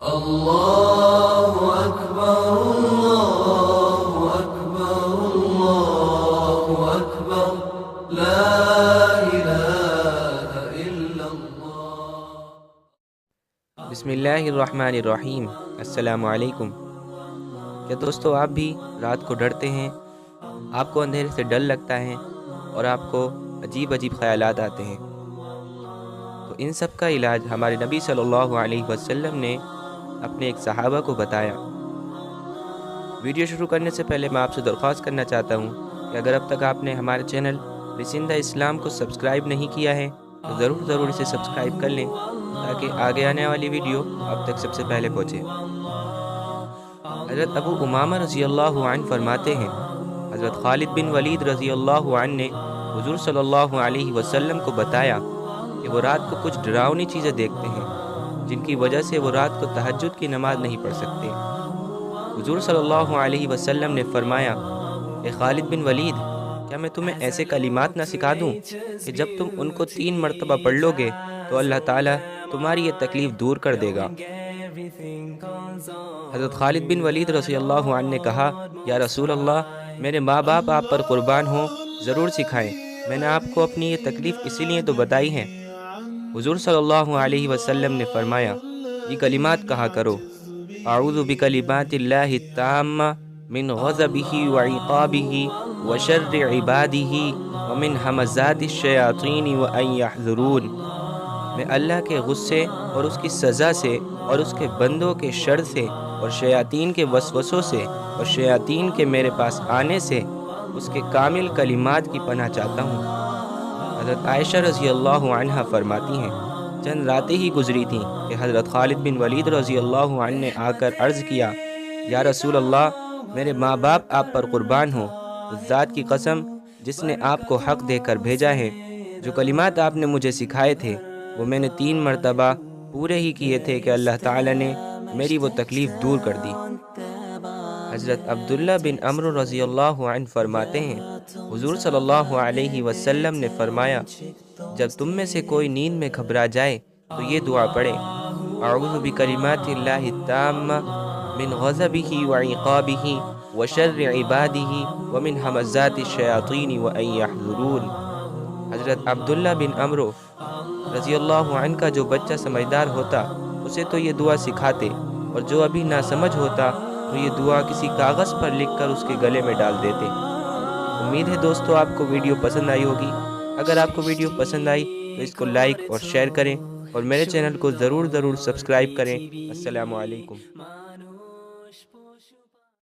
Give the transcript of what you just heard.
اللہ اکبر اللہ اکبر اللہ اکبر لا الہ الا اللہ۔ بسم اللہ الرحمن الرحیم۔ السلام علیکم۔ کیا دوستو آپ بھی رات کو ڈرتے ہیں؟ آپ کو اندھیرے سے ڈر لگتا ہے اور آپ کو عجیب عجیب خیالات آتے ہیں؟ تو ان سب کا علاج ہمارے نبی صلی اللہ علیہ وسلم نے اپنے ایک صحابہ کو بتایا۔ ویڈیو شروع کرنے سے پہلے میں آپ سے درخواست کرنا چاہتا ہوں کہ اگر اب تک آپ نے ہمارے چینل رسندہ اسلام کو سبسکرائب نہیں کیا ہے تو ضرور اسے سبسکرائب کر لیں تاکہ آگے آنے والی ویڈیو آپ تک سب سے پہلے پہنچے۔ حضرت ابو امامہ رضی اللہ عنہ فرماتے ہیں، حضرت خالد بن ولید رضی اللہ عنہ نے حضور صلی اللہ علیہ وسلم کو بتایا کہ وہ رات کو کچھ ڈراؤنی چیزیں دیکھتے ہیں جن کی وجہ سے وہ رات کو تہجد کی نماز نہیں پڑھ سکتے۔ حضور صلی اللہ علیہ وسلم نے فرمایا، اے خالد بن ولید، کیا میں تمہیں ایسے کلمات نہ سکھا دوں کہ جب تم ان کو 3 مرتبہ پڑھ لو گے تو اللہ تعالیٰ تمہاری یہ تکلیف دور کر دے گا۔ حضرت خالد بن ولید رضی اللہ عنہ نے کہا، یا رسول اللہ، میرے ماں باپ آپ پر قربان ہوں، ضرور سکھائیں، میں نے آپ کو اپنی یہ تکلیف اسی لیے تو بتائی ہے۔ حضور صلی اللہ علیہ وسلم نے فرمایا، یہ کلمات کہا کرو، اعوذ بکلمات اللہ التامہ من غضبہ وعقابہ وشر عبادہ ومن ہمزات الشیاطین وان یحضرون۔ میں اللہ کے غصے اور اس کی سزا سے اور اس کے بندوں کے شر سے اور شیاطین کے وسوسوں سے اور شیاطین کے میرے پاس آنے سے اس کے کامل کلمات کی پناہ چاہتا ہوں۔ حضرت عائشہ رضی اللہ عنہ فرماتی ہیں، چند راتیں ہی گزری تھیں کہ حضرت خالد بن ولید رضی اللہ عنہ نے آ کر عرض کیا، یا رسول اللہ، میرے ماں باپ آپ پر قربان ہوں، اس ذات کی قسم جس نے آپ کو حق دے کر بھیجا ہے، جو کلمات آپ نے مجھے سکھائے تھے وہ میں نے 3 مرتبہ پورے ہی کیے تھے کہ اللہ تعالیٰ نے میری وہ تکلیف دور کر دی۔ حضرت عبداللہ بن عمرو رضی اللہ عنہ فرماتے ہیں، حضور صلی اللہ علیہ وسلم نے فرمایا، جب تم میں سے کوئی نیند میں گھبرا جائے تو یہ دعا پڑھے، اعوذ بکلمات اللہ التامہ من غضبہ وعقابہ وشر عبادہ ومن ہمزات الشیاطین وان یحضرون۔ حضرت عبداللہ بن عمرو رضی اللہ عنہ کا جو بچہ سمجھدار ہوتا اسے تو یہ دعا سکھاتے، اور جو ابھی ناسمجھ ہوتا تو یہ دعا کسی کاغذ پر لکھ کر اس کے گلے میں ڈال دیتے۔ امید ہے دوستو آپ کو ویڈیو پسند آئی ہوگی۔ اگر آپ کو ویڈیو پسند آئی تو اس کو لائک اور شیئر کریں اور میرے چینل کو ضرور سبسکرائب کریں۔ السلام علیکم۔